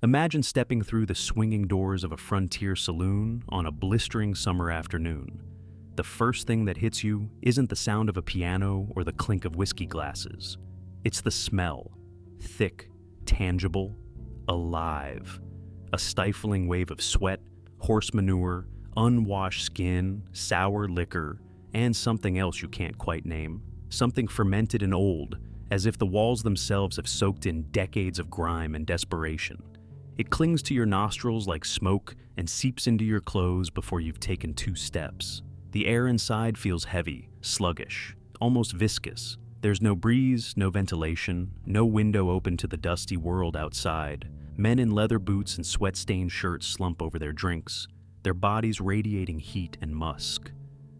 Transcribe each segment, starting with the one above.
Imagine stepping through the swinging doors of a frontier saloon on a blistering summer afternoon. The first thing that hits you isn't the sound of a piano or the clink of whiskey glasses. It's the smell. Thick, tangible, alive. A stifling wave of sweat, horse manure, unwashed skin, sour liquor, and something else you can't quite name. Something fermented and old, as if the walls themselves have soaked in decades of grime and desperation. It clings to your nostrils like smoke and seeps into your clothes before you've taken 2 steps. The air inside feels heavy, sluggish, almost viscous. There's no breeze, no ventilation, no window open to the dusty world outside. Men in leather boots and sweat-stained shirts slump over their drinks, their bodies radiating heat and musk.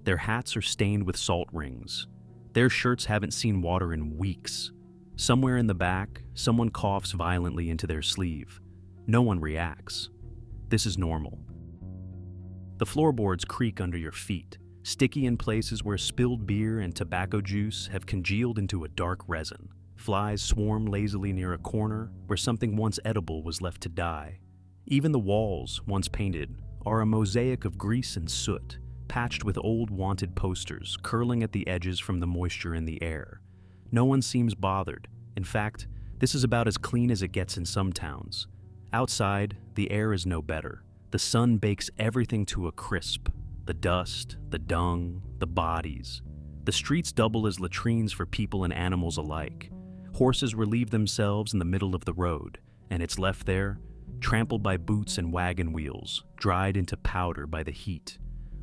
Their hats are stained with salt rings. Their shirts haven't seen water in weeks. Somewhere in the back, someone coughs violently into their sleeve. No one reacts. This is normal. The floorboards creak under your feet, sticky in places where spilled beer and tobacco juice have congealed into a dark resin. Flies swarm lazily near a corner where something once edible was left to die. Even the walls, once painted, are a mosaic of grease and soot, patched with old wanted posters curling at the edges from the moisture in the air. No one seems bothered. In fact, this is about as clean as it gets in some towns. Outside, the air is no better. The sun bakes everything to a crisp. The dust, the dung, the bodies. The streets double as latrines for people and animals alike. Horses relieve themselves in the middle of the road, and it's left there, trampled by boots and wagon wheels, dried into powder by the heat,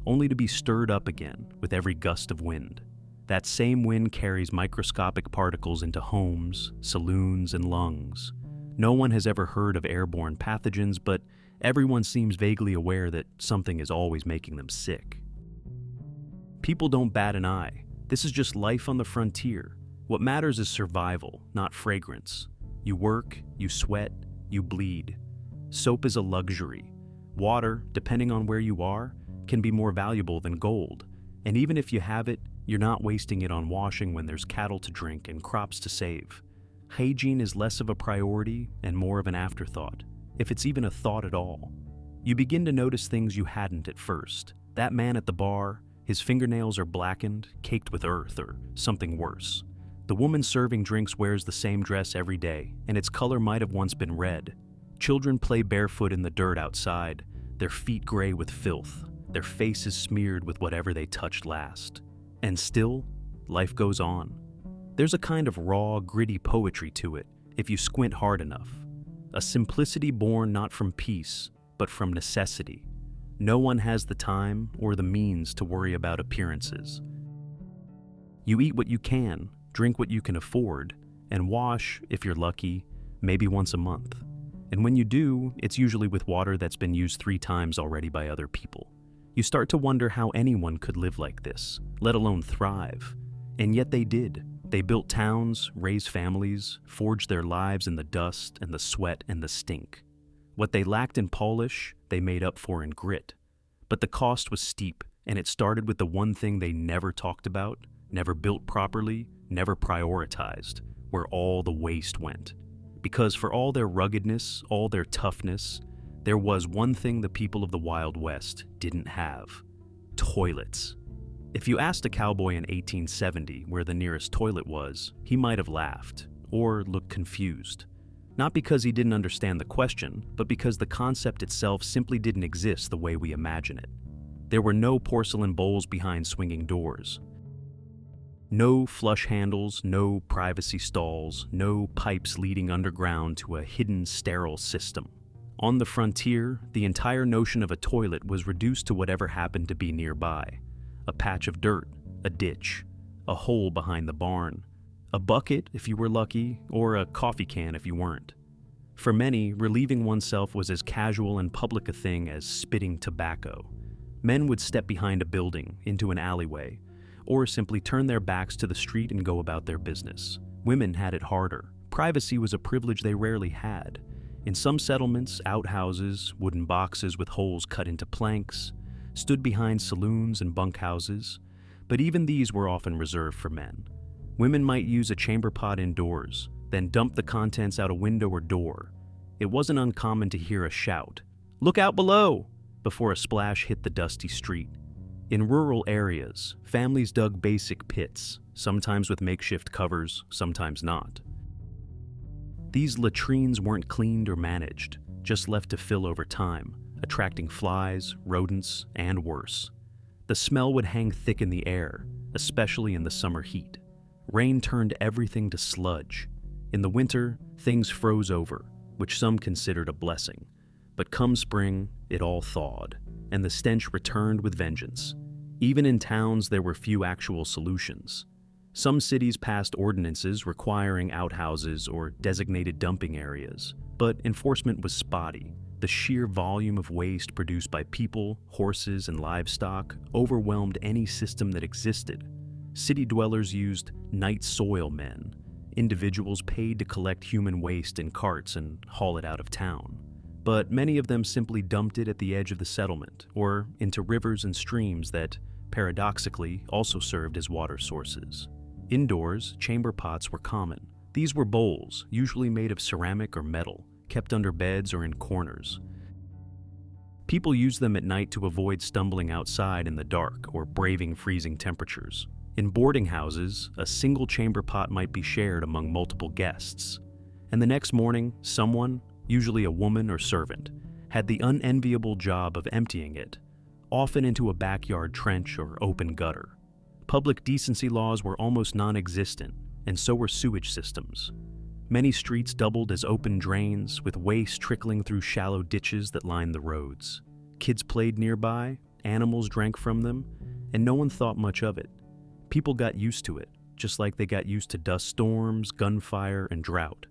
only to be stirred up again with every gust of wind. That same wind carries microscopic particles into homes, saloons, and lungs. No one has ever heard of airborne pathogens, but everyone seems vaguely aware that something is always making them sick. People don't bat an eye. This is just life on the frontier. What matters is survival, not fragrance. You work, you sweat, you bleed. Soap is a luxury. Water, depending on where you are, can be more valuable than gold. And even if you have it, you're not wasting it on washing when there's cattle to drink and crops to save. Hygiene is less of a priority and more of an afterthought, if it's even a thought at all. You begin to notice things you hadn't at first. That man at the bar, his fingernails are blackened, caked with earth, or something worse. The woman serving drinks wears the same dress every day, and its color might have once been red. Children play barefoot in the dirt outside, their feet gray with filth, their faces smeared with whatever they touched last. And still, life goes on. There's a kind of raw, gritty poetry to it, if you squint hard enough. A simplicity born not from peace, but from necessity. No one has the time or the means to worry about appearances. You eat what you can, drink what you can afford, and wash, if you're lucky, maybe once a month. And when you do, it's usually with water that's been used 3 times already by other people. You start to wonder how anyone could live like this, let alone thrive. And yet they did. They built towns, raised families, forged their lives in the dust and the sweat and the stink. What they lacked in polish, they made up for in grit. But the cost was steep, and it started with the one thing they never talked about, never built properly, never prioritized, where all the waste went. Because for all their ruggedness, all their toughness, there was one thing the people of the Wild West didn't have: toilets. If you asked a cowboy in 1870 where the nearest toilet was, he might have laughed, or looked confused. Not because he didn't understand the question, but because the concept itself simply didn't exist the way we imagine it. There were no porcelain bowls behind swinging doors. No flush handles, no privacy stalls, no pipes leading underground to a hidden sterile system. On the frontier, the entire notion of a toilet was reduced to whatever happened to be nearby. A patch of dirt, a ditch, a hole behind the barn, a bucket if you were lucky, or a coffee can if you weren't. For many, relieving oneself was as casual and public a thing as spitting tobacco. Men would step behind a building, into an alleyway, or simply turn their backs to the street and go about their business. Women had it harder. Privacy was a privilege they rarely had. In some settlements, outhouses, wooden boxes with holes cut into planks, stood behind saloons and bunkhouses, but even these were often reserved for men. Women might use a chamber pot indoors, then dump the contents out a window or door. It wasn't uncommon to hear a shout, "Look out below!" before a splash hit the dusty street. In rural areas, families dug basic pits, sometimes with makeshift covers, sometimes not. These latrines weren't cleaned or managed, just left to fill over time, attracting flies, rodents, and worse. The smell would hang thick in the air, especially in the summer heat. Rain turned everything to sludge. In the winter, things froze over, which some considered a blessing. But come spring, it all thawed, and the stench returned with vengeance. Even in towns, there were few actual solutions. Some cities passed ordinances requiring outhouses or designated dumping areas, but enforcement was spotty. The sheer volume of waste produced by people, horses, and livestock overwhelmed any system that existed. City dwellers used night soil men, individuals paid to collect human waste in carts and haul it out of town. But many of them simply dumped it at the edge of the settlement or into rivers and streams that, paradoxically, also served as water sources. Indoors, chamber pots were common. These were bowls, usually made of ceramic or metal, kept under beds or in corners. People used them at night to avoid stumbling outside in the dark or braving freezing temperatures. In boarding houses, a single chamber pot might be shared among multiple guests. And the next morning, someone, usually a woman or servant, had the unenviable job of emptying it, often into a backyard trench or open gutter. Public decency laws were almost non-existent, and so were sewage systems. Many streets doubled as open drains, with waste trickling through shallow ditches that lined the roads. Kids played nearby, animals drank from them, and no one thought much of it. People got used to it, just like they got used to dust storms, gunfire, and drought.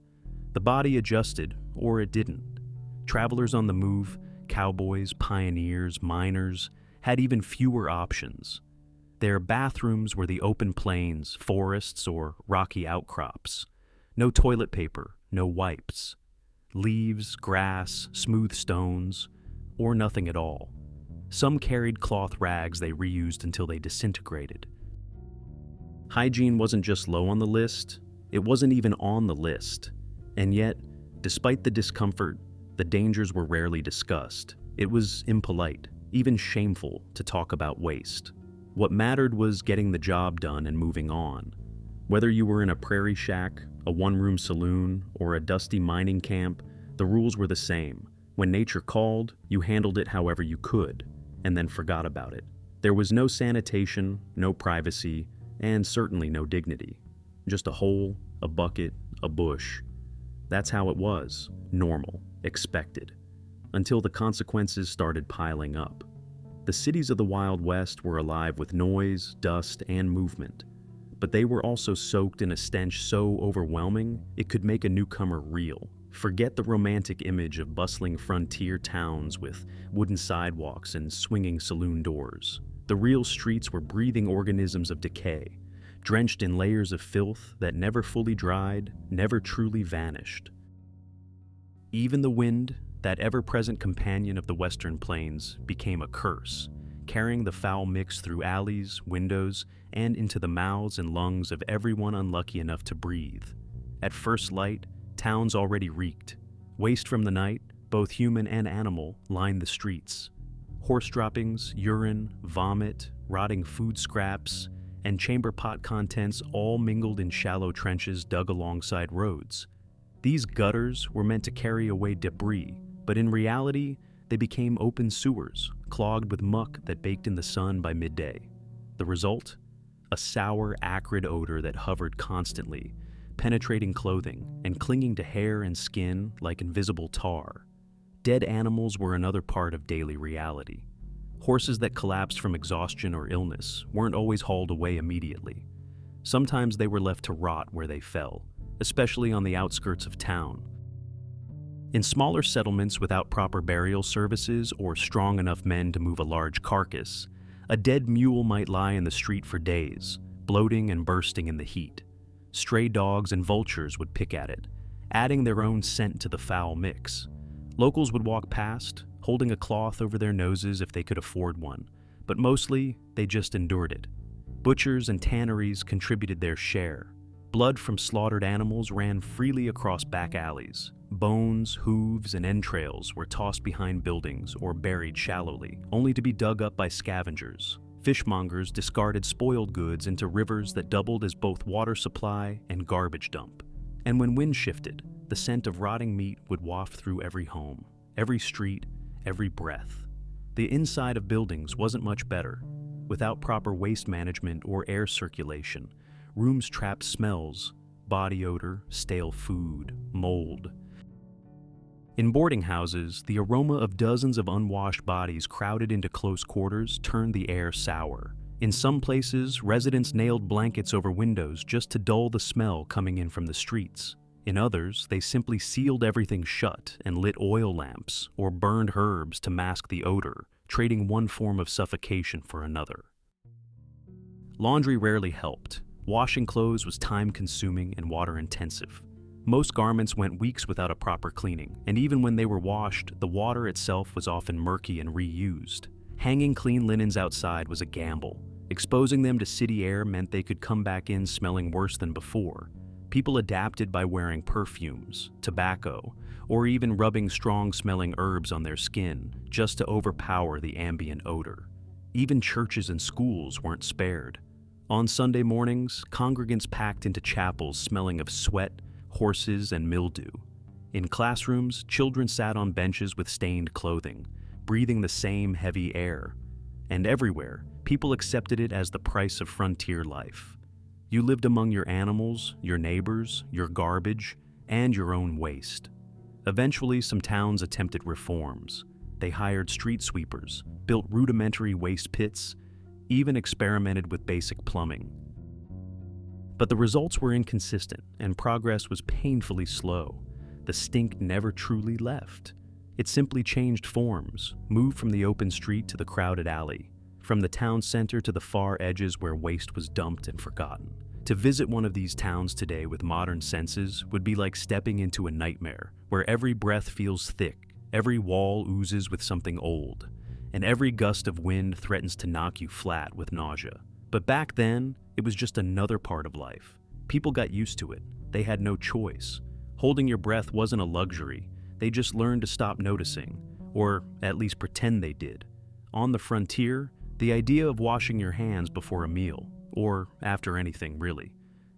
The body adjusted, or it didn't. Travelers on the move, cowboys, pioneers, miners, had even fewer options. Their bathrooms were the open plains, forests, or rocky outcrops. No toilet paper, no wipes. Leaves, grass, smooth stones, or nothing at all. Some carried cloth rags they reused until they disintegrated. Hygiene wasn't just low on the list, it wasn't even on the list. And yet, despite the discomfort, the dangers were rarely discussed. It was impolite, even shameful, to talk about waste. What mattered was getting the job done and moving on. Whether you were in a prairie shack, a one-room saloon, or a dusty mining camp, the rules were the same. When nature called, you handled it however you could, and then forgot about it. There was no sanitation, no privacy, and certainly no dignity. Just a hole, a bucket, a bush. That's how it was, normal, expected, until the consequences started piling up. The cities of the Wild West were alive with noise, dust, and movement, but they were also soaked in a stench so overwhelming it could make a newcomer reel. Forget the romantic image of bustling frontier towns with wooden sidewalks and swinging saloon doors. The real streets were breathing organisms of decay, drenched in layers of filth that never fully dried, never truly vanished. Even the wind, that ever-present companion of the Western Plains, became a curse, carrying the foul mix through alleys, windows, and into the mouths and lungs of everyone unlucky enough to breathe. At first light, towns already reeked. Waste from the night, both human and animal, lined the streets. Horse droppings, urine, vomit, rotting food scraps, and chamber pot contents all mingled in shallow trenches dug alongside roads. These gutters were meant to carry away debris, but in reality, they became open sewers, clogged with muck that baked in the sun by midday. The result? A sour, acrid odor that hovered constantly, penetrating clothing and clinging to hair and skin like invisible tar. Dead animals were another part of daily reality. Horses that collapsed from exhaustion or illness weren't always hauled away immediately. Sometimes they were left to rot where they fell, especially on the outskirts of town. In smaller settlements without proper burial services or strong enough men to move a large carcass, a dead mule might lie in the street for days, bloating and bursting in the heat. Stray dogs and vultures would pick at it, adding their own scent to the foul mix. Locals would walk past, holding a cloth over their noses if they could afford one, but mostly they just endured it. Butchers and tanneries contributed their share. Blood from slaughtered animals ran freely across back alleys, Bones, hooves, and entrails were tossed behind buildings or buried shallowly, only to be dug up by scavengers. Fishmongers discarded spoiled goods into rivers that doubled as both water supply and garbage dump. And when wind shifted, the scent of rotting meat would waft through every home, every street, every breath. The inside of buildings wasn't much better. Without proper waste management or air circulation, rooms trapped smells, body odor, stale food, mold. In boarding houses, the aroma of dozens of unwashed bodies crowded into close quarters turned the air sour. In some places, residents nailed blankets over windows just to dull the smell coming in from the streets. In others, they simply sealed everything shut and lit oil lamps or burned herbs to mask the odor, trading one form of suffocation for another. Laundry rarely helped. Washing clothes was time-consuming and water-intensive. Most garments went weeks without a proper cleaning, and even when they were washed, the water itself was often murky and reused. Hanging clean linens outside was a gamble. Exposing them to city air meant they could come back in smelling worse than before. People adapted by wearing perfumes, tobacco, or even rubbing strong-smelling herbs on their skin just to overpower the ambient odor. Even churches and schools weren't spared. On Sunday mornings, congregants packed into chapels smelling of sweat, horses, and mildew. In classrooms, children sat on benches with stained clothing, breathing the same heavy air. And everywhere, people accepted it as the price of frontier life. You lived among your animals, your neighbors, your garbage, and your own waste. Eventually, some towns attempted reforms. They hired street sweepers, built rudimentary waste pits, even experimented with basic plumbing. But the results were inconsistent, and progress was painfully slow. The stink never truly left. It simply changed forms, moved from the open street to the crowded alley, from the town center to the far edges where waste was dumped and forgotten. To visit one of these towns today with modern senses would be like stepping into a nightmare, where every breath feels thick, every wall oozes with something old, and every gust of wind threatens to knock you flat with nausea. But back then, it was just another part of life. People got used to it. They had no choice. Holding your breath wasn't a luxury. They just learned to stop noticing, or at least pretend they did. On the frontier, the idea of washing your hands before a meal, or after anything really,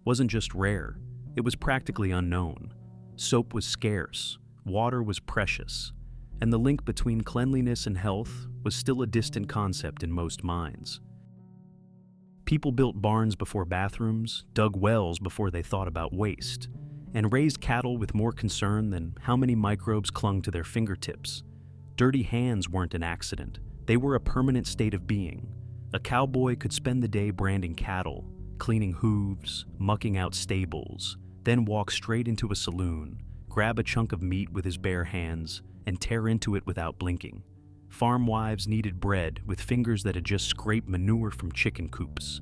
wasn't just rare. It was practically unknown. Soap was scarce, water was precious, and the link between cleanliness and health was still a distant concept in most minds. People built barns before bathrooms, dug wells before they thought about waste, and raised cattle with more concern than how many microbes clung to their fingertips. Dirty hands weren't an accident. They were a permanent state of being. A cowboy could spend the day branding cattle, cleaning hooves, mucking out stables, then walk straight into a saloon, grab a chunk of meat with his bare hands, and tear into it without blinking. Farm wives kneaded bread with fingers that had just scraped manure from chicken coops.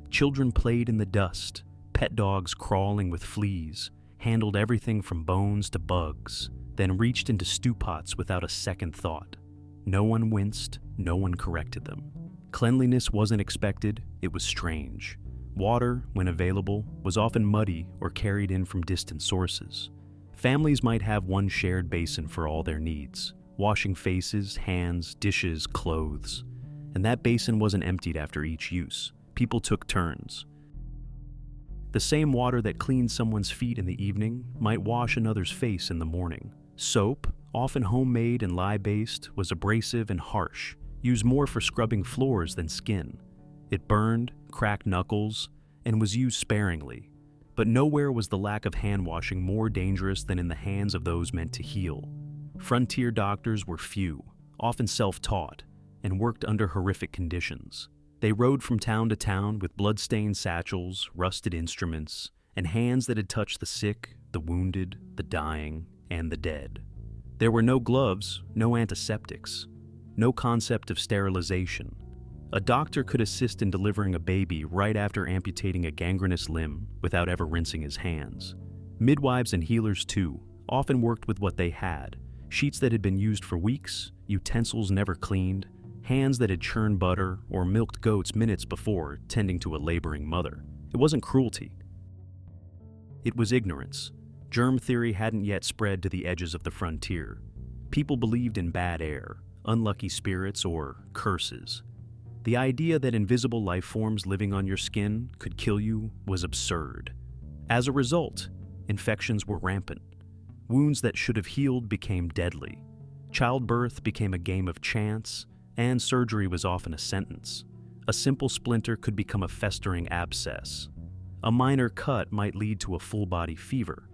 Children played in the dust. Pet dogs crawling with fleas handled everything from bones to bugs, then reached into stew pots without a second thought. No one winced, no one corrected them. Cleanliness wasn't expected, it was strange. Water, when available, was often muddy or carried in from distant sources. Families might have one shared basin for all their needs, washing faces, hands, dishes, clothes. And that basin wasn't emptied after each use. People took turns. The same water that cleaned someone's feet in the evening might wash another's face in the morning. Soap, often homemade and lye-based, was abrasive and harsh, used more for scrubbing floors than skin. It burned, cracked knuckles, and was used sparingly. But nowhere was the lack of hand washing more dangerous than in the hands of those meant to heal. Frontier doctors were few, often self-taught, and worked under horrific conditions. They rode from town to town with blood-stained satchels, rusted instruments, and hands that had touched the sick, the wounded, the dying, and the dead. There were no gloves, no antiseptics, no concept of sterilization. A doctor could assist in delivering a baby right after amputating a gangrenous limb without ever rinsing his hands. Midwives and healers, too, often worked with what they had: sheets that had been used for weeks, utensils never cleaned, hands that had churned butter or milked goats minutes before tending to a laboring mother. It wasn't cruelty. It was ignorance. Germ theory hadn't yet spread to the edges of the frontier. People believed in bad air, unlucky spirits, or curses. The idea that invisible life forms living on your skin could kill you was absurd. As a result, infections were rampant. Wounds that should have healed became deadly. Childbirth became a game of chance, and surgery was often a sentence. A simple splinter could become a festering abscess. A minor cut might lead to a full-body fever.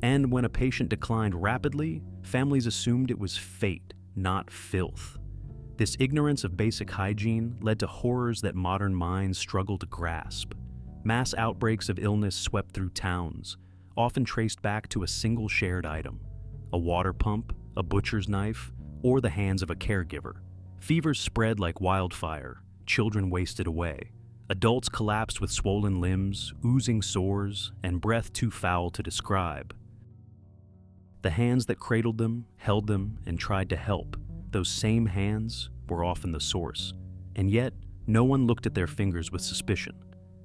And when a patient declined rapidly, families assumed it was fate, not filth. This ignorance of basic hygiene led to horrors that modern minds struggle to grasp. Mass outbreaks of illness swept through towns, often traced back to a single shared item: a water pump, a butcher's knife, or the hands of a caregiver. Fevers spread like wildfire, children wasted away. Adults collapsed with swollen limbs, oozing sores, and breath too foul to describe. The hands that cradled them, held them, and tried to help, those same hands were often the source. And yet, no one looked at their fingers with suspicion.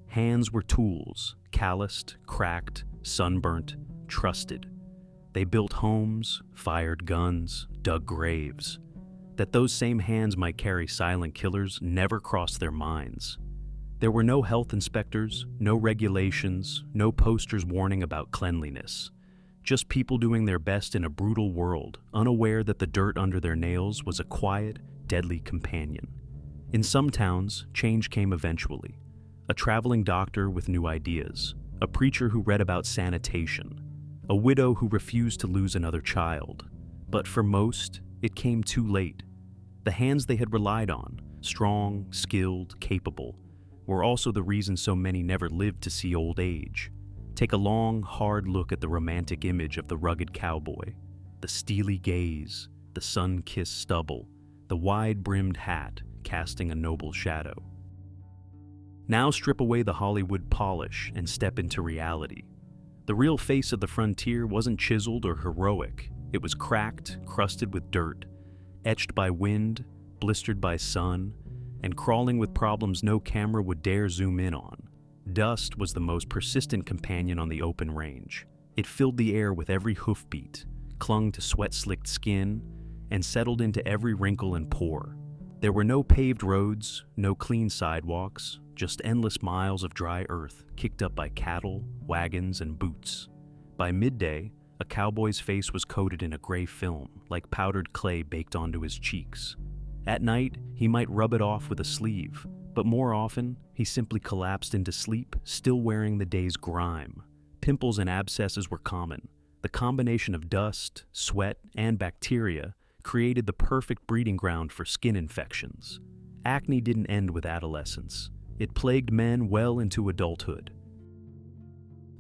Hands were tools, calloused, cracked, sunburnt, trusted. They built homes, fired guns, dug graves. That those same hands might carry silent killers never crossed their minds. There were no health inspectors, no regulations, no posters warning about cleanliness. Just people doing their best in a brutal world, unaware that the dirt under their nails was a quiet, deadly companion. In some towns, change came eventually. A traveling doctor with new ideas, a preacher who read about sanitation, a widow who refused to lose another child. But for most, it came too late. The hands they had relied on, strong, skilled, capable, were also the reason so many never lived to see old age. Take a long, hard look at the romantic image of the rugged cowboy. The steely gaze, the sun-kissed stubble, the wide-brimmed hat casting a noble shadow. Now strip away the Hollywood polish and step into reality. The real face of the frontier wasn't chiseled or heroic. It was cracked, crusted with dirt, etched by wind, blistered by sun, and crawling with problems no camera would dare zoom in on. Dust was the most persistent companion on the open range. It filled the air with every hoofbeat, clung to sweat-slicked skin, and settled into every wrinkle and pore. There were no paved roads, no clean sidewalks, just endless miles of dry earth kicked up by cattle, wagons, and boots. By midday, a cowboy's face was coated in a gray film, like powdered clay baked onto his cheeks. At night, he might rub it off with a sleeve, but more often, he simply collapsed into sleep, still wearing the day's grime. Pimples and abscesses were common. The combination of dust, sweat, and bacteria created the perfect breeding ground for skin infections. Acne didn't end with adolescence. It plagued men well into adulthood.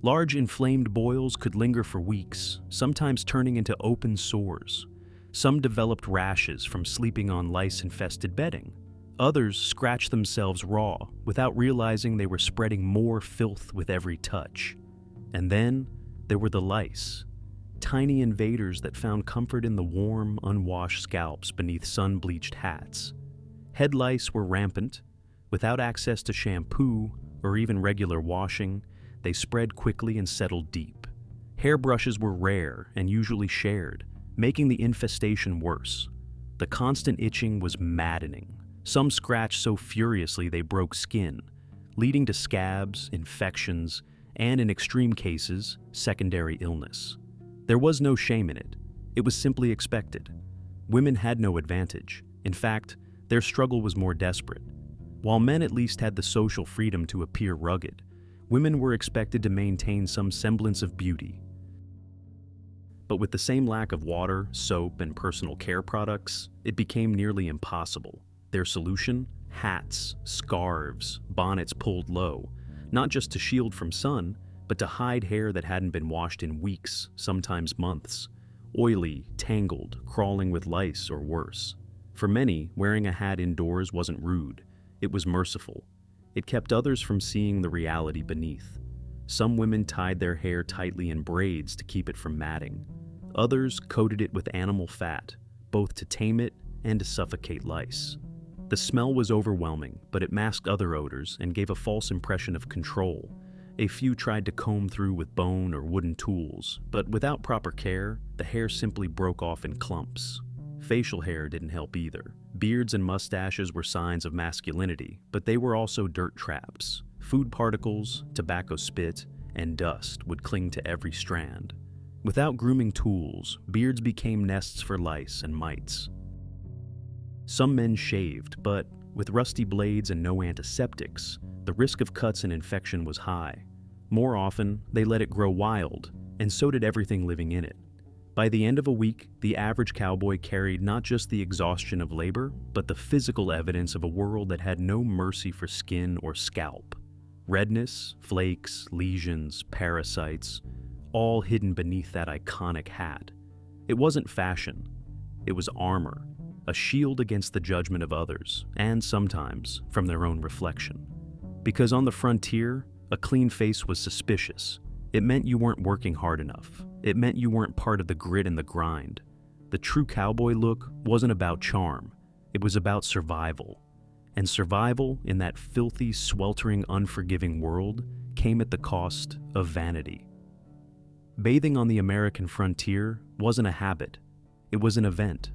Large inflamed boils could linger for weeks, sometimes turning into open sores. Some developed rashes from sleeping on lice-infested bedding. Others scratched themselves raw without realizing they were spreading more filth with every touch. And then there were the lice, tiny invaders that found comfort in the warm, unwashed scalps beneath sun-bleached hats. Head lice were rampant. Without access to shampoo or even regular washing, they spread quickly and settled deep. Hairbrushes were rare and usually shared, making the infestation worse. The constant itching was maddening. Some scratched so furiously they broke skin, leading to scabs, infections, and in extreme cases, secondary illness. There was no shame in it. It was simply expected. Women had no advantage. In fact, their struggle was more desperate. While men at least had the social freedom to appear rugged, women were expected to maintain some semblance of beauty. But with the same lack of water, soap, and personal care products, it became nearly impossible. Their solution? Hats, scarves, bonnets pulled low, not just to shield from sun, but to hide hair that hadn't been washed in weeks, sometimes months. Oily, tangled, crawling with lice or worse. For many, wearing a hat indoors wasn't rude. It was merciful. It kept others from seeing the reality beneath. Some women tied their hair tightly in braids to keep it from matting. Others coated it with animal fat, both to tame it and to suffocate lice. The smell was overwhelming, but it masked other odors and gave a false impression of control. A few tried to comb through with bone or wooden tools, but without proper care, the hair simply broke off in clumps. Facial hair didn't help either. Beards and mustaches were signs of masculinity, but they were also dirt traps. Food particles, tobacco spit, and dust would cling to every strand. Without grooming tools, beards became nests for lice and mites. Some men shaved, but with rusty blades and no antiseptics, the risk of cuts and infection was high. More often, they let it grow wild, and so did everything living in it. By the end of a week, the average cowboy carried not just the exhaustion of labor, but the physical evidence of a world that had no mercy for skin or scalp. Redness, flakes, lesions, parasites, all hidden beneath that iconic hat. It wasn't fashion. It was armor, a shield against the judgment of others, and sometimes from their own reflection. Because on the frontier, a clean face was suspicious. It meant you weren't working hard enough. It meant you weren't part of the grit and the grind. The true cowboy look wasn't about charm. It was about survival. And survival in that filthy, sweltering, unforgiving world came at the cost of vanity. Bathing on the American frontier wasn't a habit. It was an event.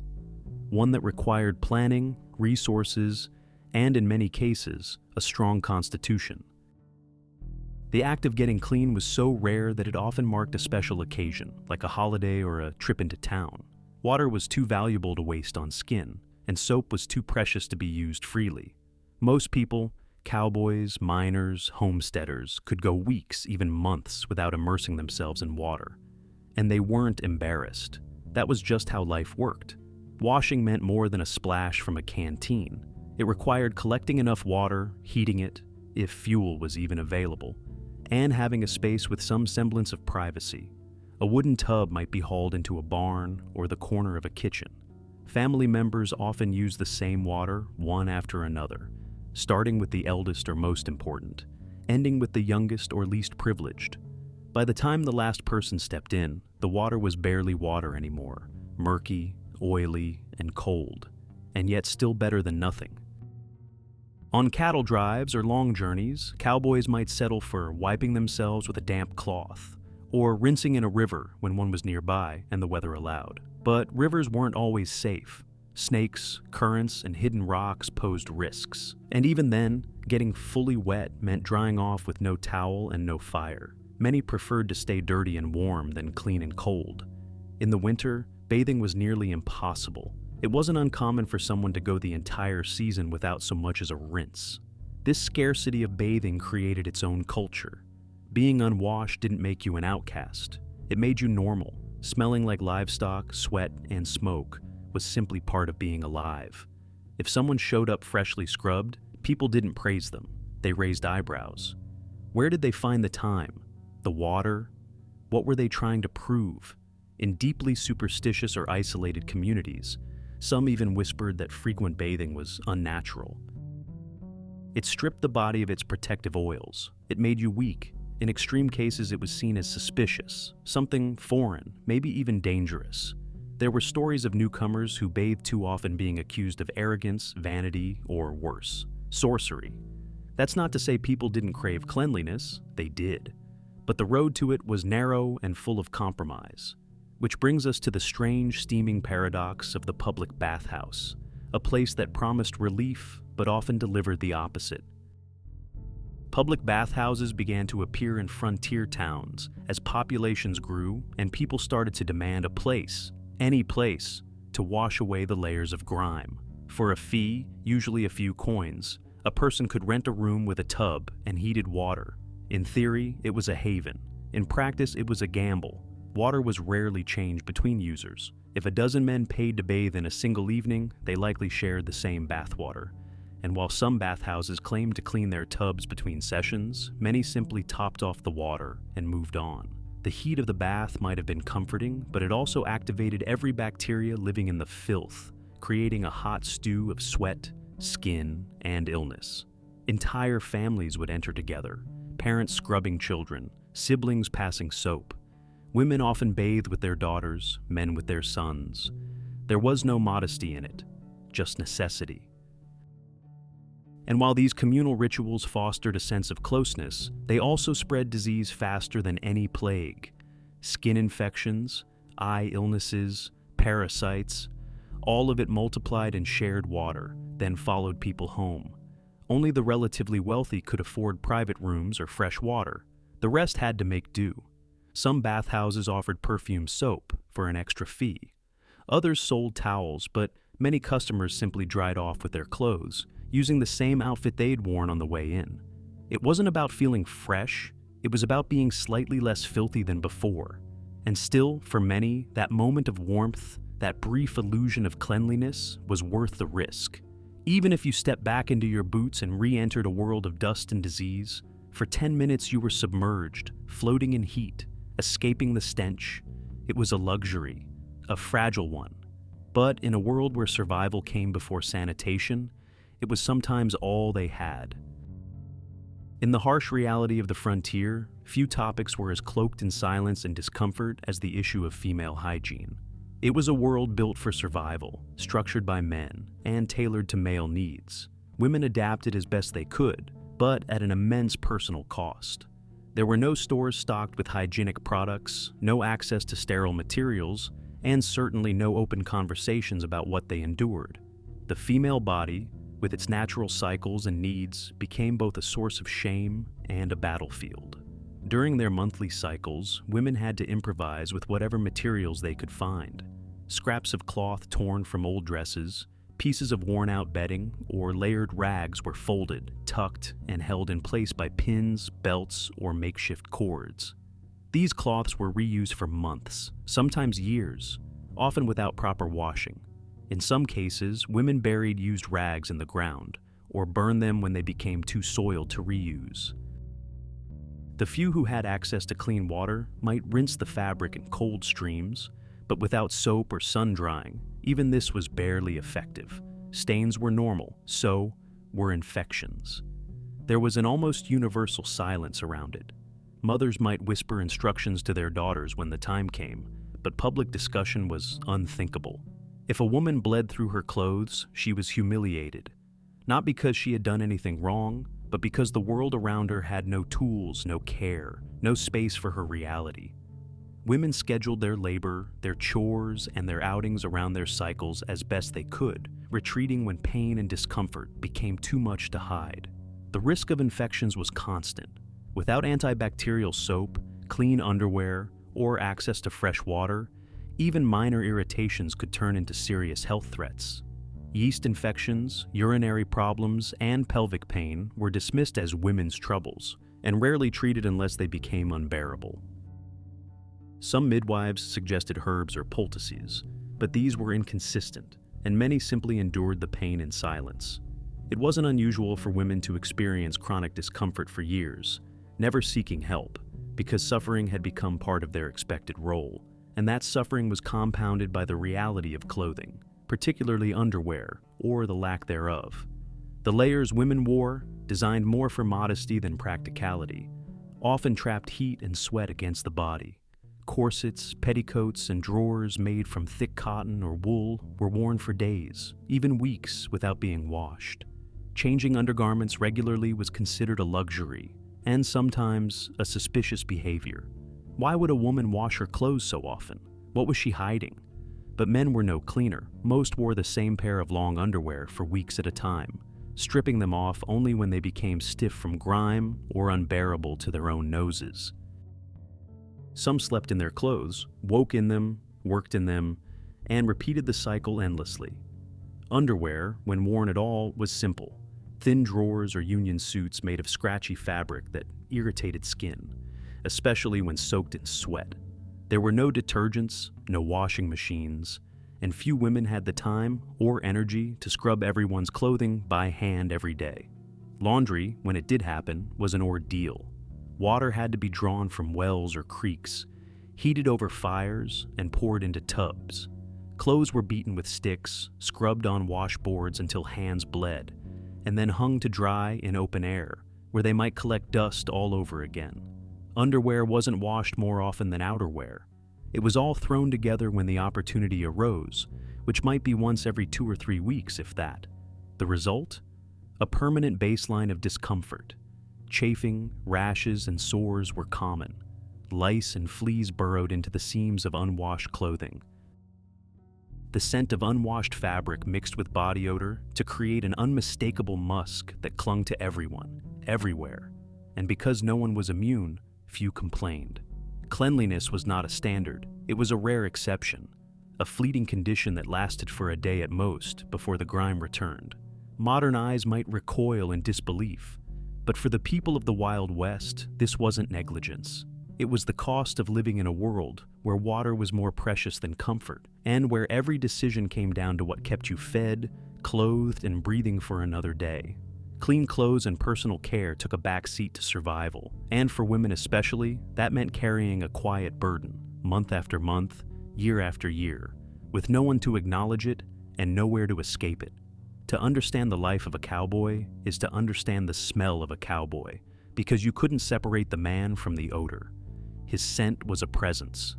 One that required planning, resources, and in many cases, a strong constitution. The act of getting clean was so rare that it often marked a special occasion, like a holiday or a trip into town. Water was too valuable to waste on skin, and soap was too precious to be used freely. Most people, cowboys, miners, homesteaders, could go weeks, even months, without immersing themselves in water. And they weren't embarrassed. That was just how life worked. Washing meant more than a splash from a canteen. It required collecting enough water, heating it, if fuel was even available, and having a space with some semblance of privacy. A wooden tub might be hauled into a barn or the corner of a kitchen. Family members often used the same water, one after another, starting with the eldest or most important, ending with the youngest or least privileged. By the time the last person stepped in, the water was barely water anymore, murky, oily, and cold, and yet still better than nothing. On cattle drives or long journeys, cowboys might settle for wiping themselves with a damp cloth, or rinsing in a river when one was nearby and the weather allowed. But rivers weren't always safe. Snakes, currents, and hidden rocks posed risks. And even then, getting fully wet meant drying off with no towel and no fire. Many preferred to stay dirty and warm than clean and cold. In the winter, bathing was nearly impossible. It wasn't uncommon for someone to go the entire season without so much as a rinse. This scarcity of bathing created its own culture. Being unwashed didn't make you an outcast. It made you normal. Smelling like livestock, sweat, and smoke was simply part of being alive. If someone showed up freshly scrubbed, people didn't praise them. They raised eyebrows. Where did they find the time? The water? What were they trying to prove? In deeply superstitious or isolated communities, some even whispered that frequent bathing was unnatural. It stripped the body of its protective oils. It made you weak. In extreme cases, it was seen as suspicious, something foreign, maybe even dangerous. There were stories of newcomers who bathed too often being accused of arrogance, vanity, or worse, sorcery. That's not to say people didn't crave cleanliness. They did. But the road to it was narrow and full of compromise. Which brings us to the strange, steaming paradox of the public bathhouse, a place that promised relief but often delivered the opposite. Public bathhouses began to appear in frontier towns as populations grew and people started to demand a place, any place, to wash away the layers of grime. For a fee, usually a few coins, a person could rent a room with a tub and heated water. In theory, it was a haven. In practice, it was a gamble. Water was rarely changed between users. If a dozen men paid to bathe in a single evening, they likely shared the same bathwater. And while some bathhouses claimed to clean their tubs between sessions, many simply topped off the water and moved on. The heat of the bath might have been comforting, but it also activated every bacteria living in the filth, creating a hot stew of sweat, skin, and illness. Entire families would enter together, parents scrubbing children, siblings passing soap. Women often bathed with their daughters, men with their sons. There was no modesty in it, just necessity. And while these communal rituals fostered a sense of closeness, they also spread disease faster than any plague. Skin infections, eye illnesses, parasites, all of it multiplied in shared water, then followed people home. Only the relatively wealthy could afford private rooms or fresh water. The rest had to make do. Some bathhouses offered perfume soap for an extra fee. Others sold towels, but many customers simply dried off with their clothes, using the same outfit they'd worn on the way in. It wasn't about feeling fresh, it was about being slightly less filthy than before. And still, for many, that moment of warmth, that brief illusion of cleanliness, was worth the risk. Even if you stepped back into your boots and re-entered a world of dust and disease, for 10 minutes you were submerged, floating in heat, escaping the stench. It was a luxury, a fragile one. But in a world where survival came before sanitation, it was sometimes all they had. In the harsh reality of the frontier, few topics were as cloaked in silence and discomfort as the issue of female hygiene. It was a world built for survival, structured by men, and tailored to male needs. Women adapted as best they could, but at an immense personal cost. There were no stores stocked with hygienic products, no access to sterile materials, and certainly no open conversations about what they endured. The female body, with its natural cycles and needs, became both a source of shame and a battlefield. During their monthly cycles, women had to improvise with whatever materials they could find. Scraps of cloth torn from old dresses, pieces of worn-out bedding, or layered rags were folded, tucked, and held in place by pins, belts, or makeshift cords. These cloths were reused for months, sometimes years, often without proper washing. In some cases, women buried used rags in the ground, or burned them when they became too soiled to reuse. The few who had access to clean water might rinse the fabric in cold streams, but without soap or sun drying, even this was barely effective. Stains were normal, so were infections. There was an almost universal silence around it. Mothers might whisper instructions to their daughters when the time came, but public discussion was unthinkable. If a woman bled through her clothes, she was humiliated. Not because she had done anything wrong, but because the world around her had no tools, no care, no space for her reality. Women scheduled their labor, their chores, and their outings around their cycles as best they could, retreating when pain and discomfort became too much to hide. The risk of infections was constant. Without antibacterial soap, clean underwear, or access to fresh water, even minor irritations could turn into serious health threats. Yeast infections, urinary problems, and pelvic pain were dismissed as women's troubles, and rarely treated unless they became unbearable. Some midwives suggested herbs or poultices, but these were inconsistent, and many simply endured the pain in silence. It wasn't unusual for women to experience chronic discomfort for years, never seeking help, because suffering had become part of their expected role, and that suffering was compounded by the reality of clothing, particularly underwear, or the lack thereof. The layers women wore, designed more for modesty than practicality, often trapped heat and sweat against the body. Corsets, petticoats, and drawers made from thick cotton or wool were worn for days, even weeks, without being washed. Changing undergarments regularly was considered a luxury, and sometimes a suspicious behavior. Why would a woman wash her clothes so often? What was she hiding? But men were no cleaner. Most wore the same pair of long underwear for weeks at a time, stripping them off only when they became stiff from grime or unbearable to their own noses. Some slept in their clothes, woke in them, worked in them, and repeated the cycle endlessly. Underwear, when worn at all, was simple. Thin drawers or union suits made of scratchy fabric that irritated skin, especially when soaked in sweat. There were no detergents, no washing machines, and few women had the time or energy to scrub everyone's clothing by hand every day. Laundry, when it did happen, was an ordeal. Water had to be drawn from wells or creeks, heated over fires, and poured into tubs. Clothes were beaten with sticks, scrubbed on washboards until hands bled, and then hung to dry in open air, where they might collect dust all over again. Underwear wasn't washed more often than outerwear. It was all thrown together when the opportunity arose, which might be once every 2 or 3 weeks, if that. The result? a permanent baseline of discomfort. Chafing, rashes, and sores were common. Lice and fleas burrowed into the seams of unwashed clothing. The scent of unwashed fabric mixed with body odor to create an unmistakable musk that clung to everyone, everywhere. And because no one was immune, few complained. Cleanliness was not a standard, it was a rare exception, a fleeting condition that lasted for a day at most before the grime returned. Modern eyes might recoil in disbelief, but for the people of the Wild West, this wasn't negligence. It was the cost of living in a world where water was more precious than comfort, and where every decision came down to what kept you fed, clothed, and breathing for another day. Clean clothes and personal care took a back seat to survival, and for women especially, that meant carrying a quiet burden, month after month, year after year, with no one to acknowledge it and nowhere to escape it. To understand the life of a cowboy is to understand the smell of a cowboy, because you couldn't separate the man from the odor. His scent was a presence.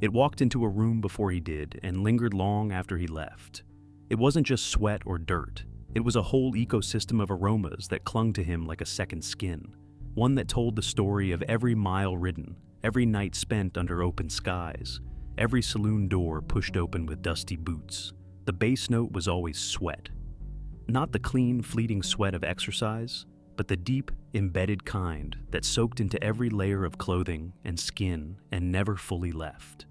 It walked into a room before he did and lingered long after he left. It wasn't just sweat or dirt. It was a whole ecosystem of aromas that clung to him like a second skin, one that told the story of every mile ridden, every night spent under open skies, every saloon door pushed open with dusty boots. The bass note was always sweat. Not the clean, fleeting sweat of exercise, but the deep, embedded kind that soaked into every layer of clothing and skin and never fully left.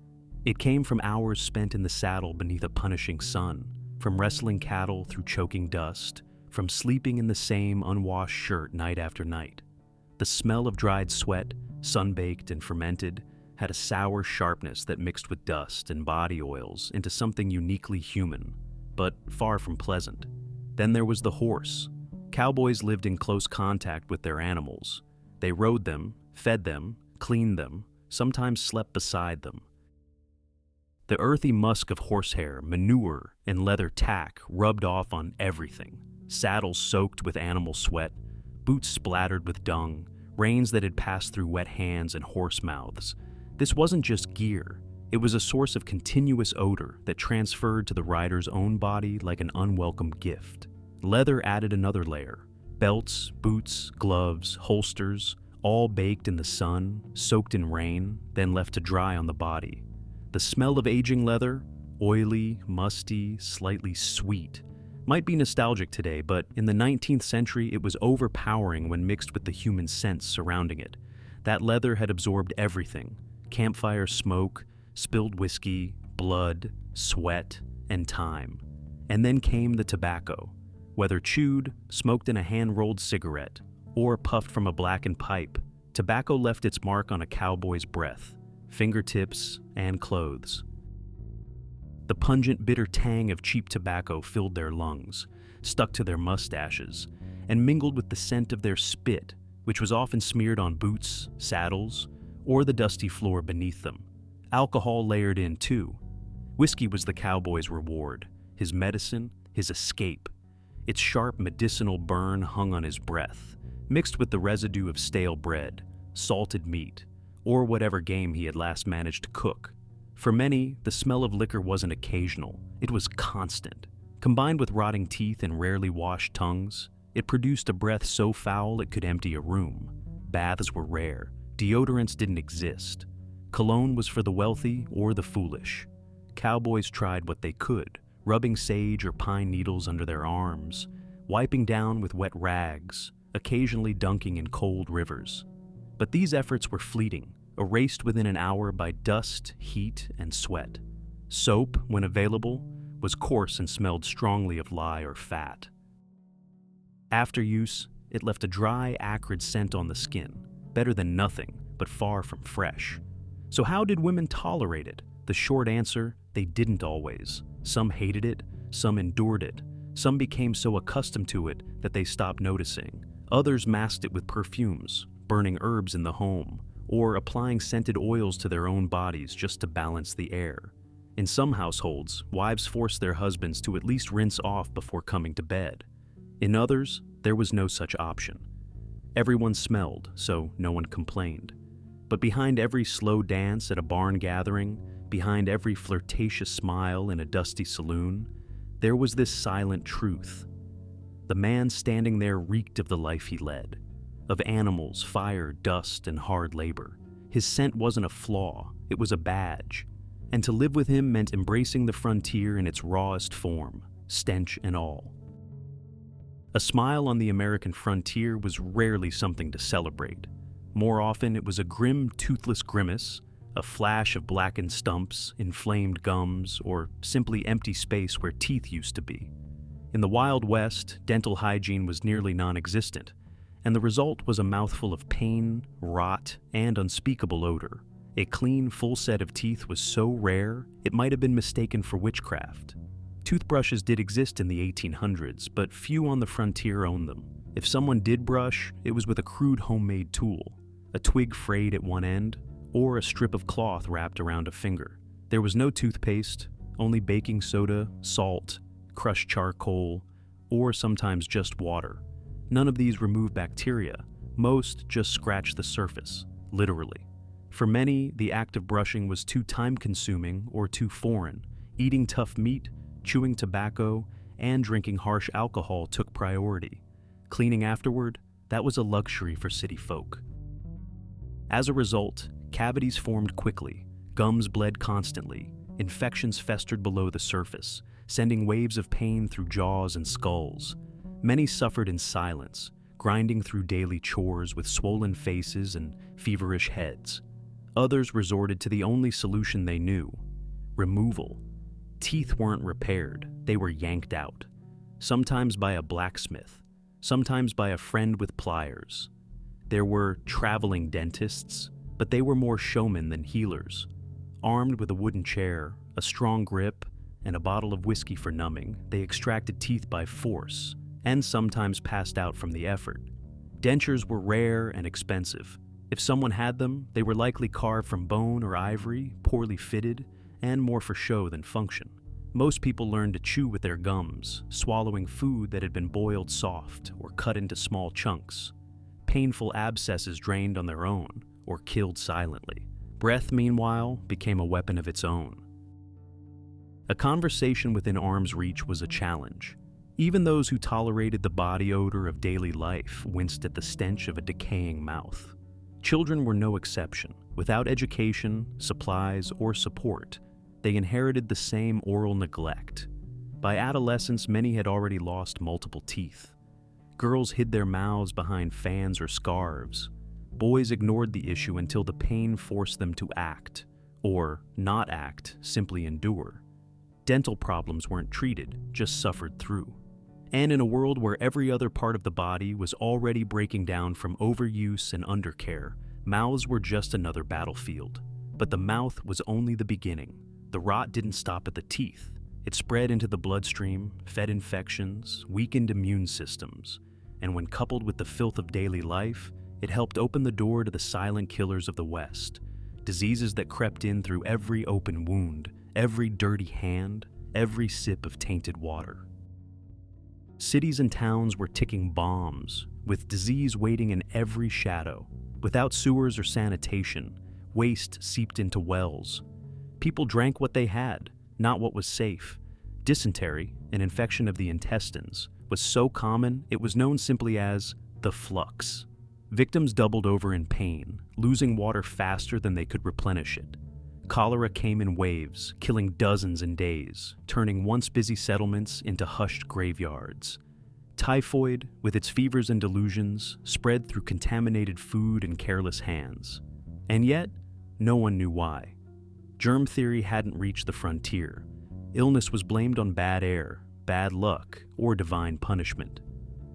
It came from hours spent in the saddle beneath a punishing sun, from wrestling cattle through choking dust, from sleeping in the same unwashed shirt night after night. The smell of dried sweat, sun-baked and fermented, had a sour sharpness that mixed with dust and body oils into something uniquely human, but far from pleasant. Then there was the horse. Cowboys lived in close contact with their animals. They rode them, fed them, cleaned them, sometimes slept beside them. The earthy musk of horsehair, manure, and leather tack rubbed off on everything. Saddles soaked with animal sweat, boots splattered with dung, reins that had passed through wet hands and horse mouths. This wasn't just gear. It was a source of continuous odor that transferred to the rider's own body like an unwelcome gift. Leather added another layer. Belts, boots, gloves, holsters, all baked in the sun, soaked in rain, then left to dry on the body. The smell of aging leather, oily, musty, slightly sweet, might be nostalgic today, but in the 19th century it was overpowering when mixed with the human scents surrounding it. That leather had absorbed everything: campfire smoke, spilled whiskey, blood, sweat, and time. And then came the tobacco. Whether chewed, smoked in a hand-rolled cigarette, or puffed from a blackened pipe, tobacco left its mark on a cowboy's breath, fingertips, and clothes. The pungent, bitter tang of cheap tobacco filled their lungs, stuck to their mustaches, and mingled with the scent of their spit, which was often smeared on boots, saddles, or the dusty floor beneath them. Alcohol layered in too. Whiskey was the cowboy's reward, his medicine, his escape. Its sharp medicinal burn hung on his breath, mixed with the residue of stale bread, salted meat, or whatever game he had last managed to cook. For many, the smell of liquor wasn't occasional, it was constant. Combined with rotting teeth and rarely washed tongues, it produced a breath so foul it could empty a room. Baths were rare, deodorants didn't exist. Cologne was for the wealthy or the foolish. Cowboys tried what they could, rubbing sage or pine needles under their arms, wiping down with wet rags, occasionally dunking in cold rivers. But these efforts were fleeting, erased within an hour by dust, heat, and sweat. Soap, when available, was coarse and smelled strongly of lye or fat. After use, it left a dry, acrid scent on the skin, better than nothing, but far from fresh. So how did women tolerate it? The short answer, they didn't always. Some hated it, some endured it, some became so accustomed to it that they stopped noticing. Others masked it with perfumes, burning herbs in the home, or applying scented oils to their own bodies just to balance the air. In some households, wives forced their husbands to at least rinse off before coming to bed. In others, there was no such option. Everyone smelled, so no one complained. But behind every slow dance at a barn gathering, behind every flirtatious smile in a dusty saloon, there was this silent truth. The man standing there reeked of the life he led, of animals, fire, dust, and hard labor. His scent wasn't a flaw, it was a badge, and to live with him meant embracing the frontier in its rawest form, stench and all. A smile on the American frontier was rarely something to celebrate. More often, it was a grim, toothless grimace, a flash of blackened stumps, inflamed gums, or simply empty space where teeth used to be. In the Wild West, dental hygiene was nearly non-existent, and the result was a mouthful of pain, rot, and unspeakable odor. A clean, full set of teeth was so rare, it might have been mistaken for witchcraft. Toothbrushes did exist in the 1800s, but few on the frontier owned them. If someone did brush, it was with a crude homemade tool, a twig frayed at one end, or a strip of cloth wrapped around a finger. There was no toothpaste, only baking soda, salt, crushed charcoal, or sometimes just water. None of these remove bacteria. Most just scratch the surface, literally. For many, the act of brushing was too time-consuming or too foreign. Eating tough meat, chewing tobacco, and drinking harsh alcohol took priority. Cleaning afterward, that was a luxury for city folk. As a result, cavities formed quickly, gums bled constantly, infections festered below the surface, sending waves of pain through jaws and skulls. Many suffered in silence, grinding through daily chores with swollen faces and feverish heads. Others resorted to the only solution they knew: removal. Teeth weren't repaired, they were yanked out. Sometimes by a blacksmith, sometimes by a friend with pliers. There were traveling dentists, but they were more showmen than healers. Armed with a wooden chair, a strong grip, and a bottle of whiskey for numbing, they extracted teeth by force, and sometimes passed out from the effort. Dentures were rare and expensive. If someone had them, they were likely carved from bone or ivory, poorly fitted, and more for show than function. Most people learned to chew with their gums, swallowing food that had been boiled soft or cut into small chunks. Painful abscesses drained on their own, or killed silently. Breath, meanwhile, became a weapon of its own. A conversation within arm's reach was a challenge. Even those who tolerated the body odor of daily life winced at the stench of a decaying mouth. Children were no exception. Without education, supplies, or support, they inherited the same oral neglect. By adolescence, many had already lost multiple teeth. Girls hid their mouths behind fans or scarves. Boys ignored the issue until the pain forced them to act, or not act, simply endure. Dental problems weren't treated, just suffered through. And in a world where every other part of the body was already breaking down from overuse and undercare, mouths were just another battlefield. But the mouth was only the beginning. The rot didn't stop at the teeth. It spread into the bloodstream, fed infections, weakened immune systems, and when coupled with the filth of daily life, it helped open the door to the silent killers of the West, diseases that crept in through every open wound, every dirty hand, every sip of tainted water. Cities and towns were ticking bombs, with disease waiting in every shadow. Without sewers or sanitation, waste seeped into wells. People drank what they had, not what was safe. Dysentery, an infection of the intestines, was so common it was known simply as the flux. Victims doubled over in pain, losing water faster than they could replenish it. Cholera came in waves, killing dozens in days, turning once busy settlements into hushed graveyards. Typhoid, with its fevers and delusions, spread through contaminated food and careless hands. And yet, no one knew why. Germ theory hadn't reached the frontier. Illness was blamed on bad air, bad luck, or divine punishment.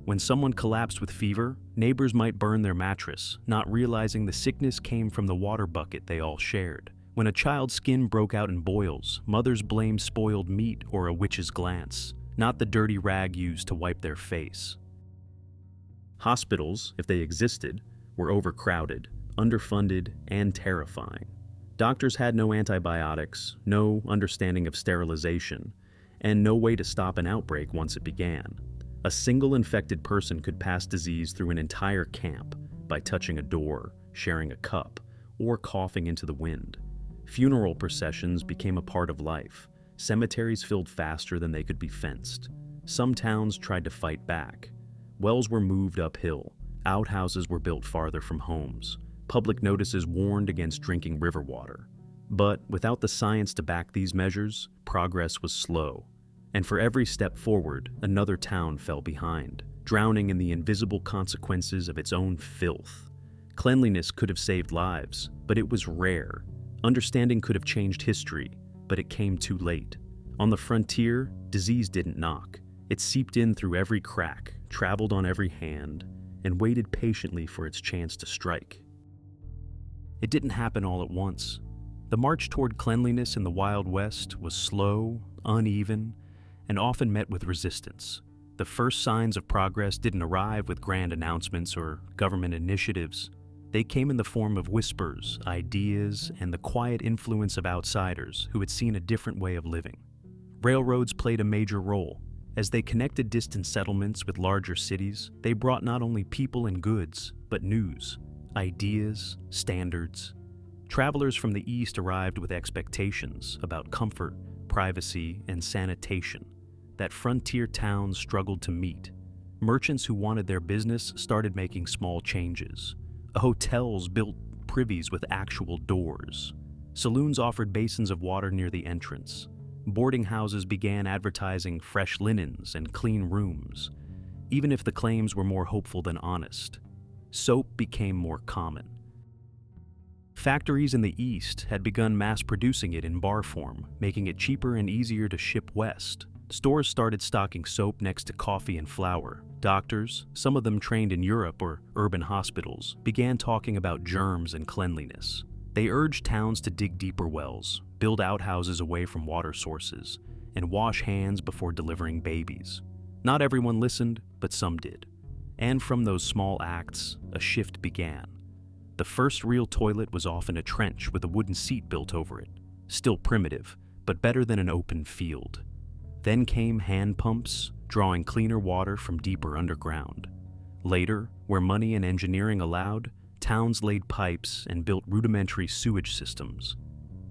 When someone collapsed with fever, neighbors might burn their mattress, not realizing the sickness came from the water bucket they all shared. When a child's skin broke out in boils, mothers blamed spoiled meat or a witch's glance, not the dirty rag used to wipe their face. Hospitals, if they existed, were overcrowded, underfunded, and terrifying. Doctors had no antibiotics, no understanding of sterilization, and no way to stop an outbreak once it began. A single infected person could pass disease through an entire camp by touching a door, sharing a cup, or coughing into the wind. Funeral processions became a part of life. Cemeteries filled faster than they could be fenced. Some towns tried to fight back. Wells were moved uphill. Outhouses were built farther from homes. Public notices warned against drinking river water. But without the science to back these measures, progress was slow. And for every step forward, another town fell behind, drowning in the invisible consequences of its own filth. Cleanliness could have saved lives, but it was rare. Understanding could have changed history, but it came too late. On the frontier, disease didn't knock. It seeped in through every crack, traveled on every hand, and waited patiently for its chance to strike. It didn't happen all at once. The march toward cleanliness in the Wild West was slow, uneven, and often met with resistance. The first signs of progress didn't arrive with grand announcements or government initiatives. They came in the form of whispers, ideas, and the quiet influence of outsiders who had seen a different way of living. Railroads played a major role. As they connected distant settlements with larger cities, they brought not only people and goods, but news, ideas, standards. Travelers from the East arrived with expectations about comfort, privacy, and sanitation that frontier towns struggled to meet. Merchants who wanted their business started making small changes. Hotels built privies with actual doors. Saloons offered basins of water near the entrance. Boarding houses began advertising fresh linens and clean rooms, even if the claims were more hopeful than honest. Soap became more common. Factories in the East had begun mass-producing it in bar form, making it cheaper and easier to ship west. Stores started stocking soap next to coffee and flour. Doctors, some of them trained in Europe or urban hospitals, began talking about germs and cleanliness. They urged towns to dig deeper wells, build outhouses away from water sources, and wash hands before delivering babies. Not everyone listened, but some did. And from those small acts, a shift began. The first real toilet was often a trench with a wooden seat built over it. Still primitive, but better than an open field. Then came hand pumps, drawing cleaner water from deeper underground. Later, where money and engineering allowed, towns laid pipes and built rudimentary sewage systems.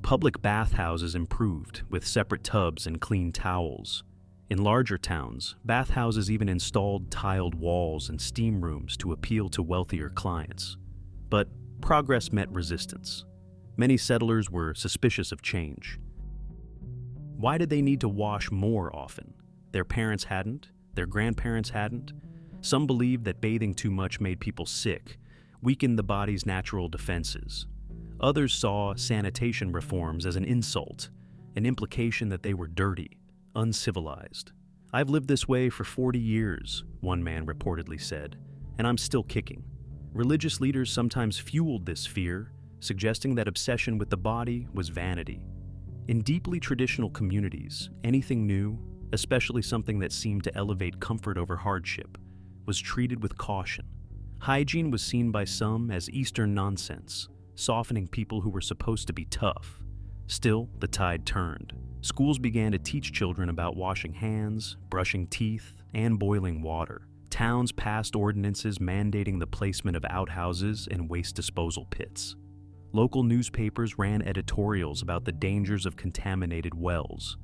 Public bathhouses improved, with separate tubs and clean towels. In larger towns, bathhouses even installed tiled walls and steam rooms to appeal to wealthier clients. But progress met resistance. Many settlers were suspicious of change. Why did they need to wash more often? Their parents hadn't, their grandparents hadn't. Some believed that bathing too much made people sick, weakened the body's natural defenses. Others saw sanitation reforms as an insult, an implication that they were dirty, uncivilized. "I've lived this way for 40 years, one man reportedly said, and I'm still kicking. Religious leaders sometimes fueled this fear, suggesting that obsession with the body was vanity. In deeply traditional communities, anything new, especially something that seemed to elevate comfort over hardship, was treated with caution. Hygiene was seen by some as Eastern nonsense, softening people who were supposed to be tough. Still, the tide turned. Schools began to teach children about washing hands, brushing teeth, and boiling water. Towns passed ordinances mandating the placement of outhouses and waste disposal pits. Local newspapers ran editorials about the dangers of contaminated wells.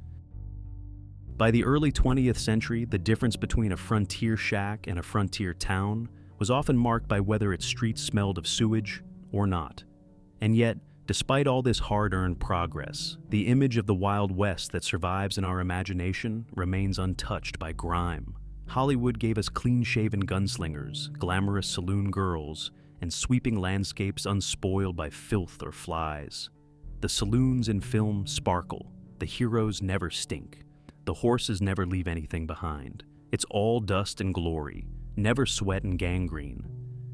By the early 20th century, the difference between a frontier shack and a frontier town was often marked by whether its streets smelled of sewage or not. And yet, despite all this hard-earned progress, the image of the Wild West that survives in our imagination remains untouched by grime. Hollywood gave us clean-shaven gunslingers, glamorous saloon girls, and sweeping landscapes unspoiled by filth or flies. The saloons in film sparkle, the heroes never stink, the horses never leave anything behind. It's all dust and glory, never sweat and gangrene.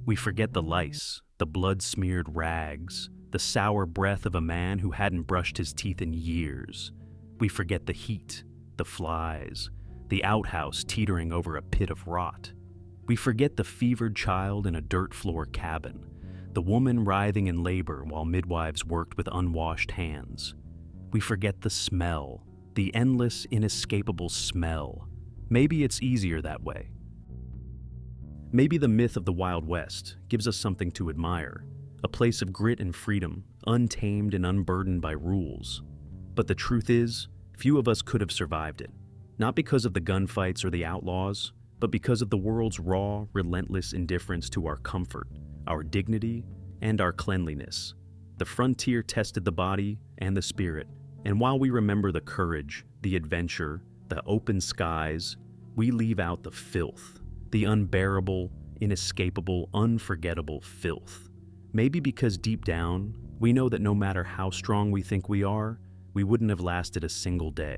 We forget the lice, the blood-smeared rags, the sour breath of a man who hadn't brushed his teeth in years. We forget the heat, the flies, the outhouse teetering over a pit of rot. We forget the fevered child in a dirt-floor cabin, the woman writhing in labor while midwives worked with unwashed hands. We forget the smell, the endless, inescapable smell. Maybe it's easier that way. Maybe the myth of the Wild West gives us something to admire, a place of grit and freedom, untamed and unburdened by rules. But the truth is, few of us could have survived it. Not because of the gunfights or the outlaws, but because of the world's raw, relentless indifference to our comfort, our dignity, and our cleanliness. The frontier tested the body and the spirit, and while we remember the courage, the adventure, the open skies, we leave out the filth, the unbearable, inescapable, unforgettable filth. Maybe because deep down, we know that no matter how strong we think we are, we wouldn't have lasted a single day.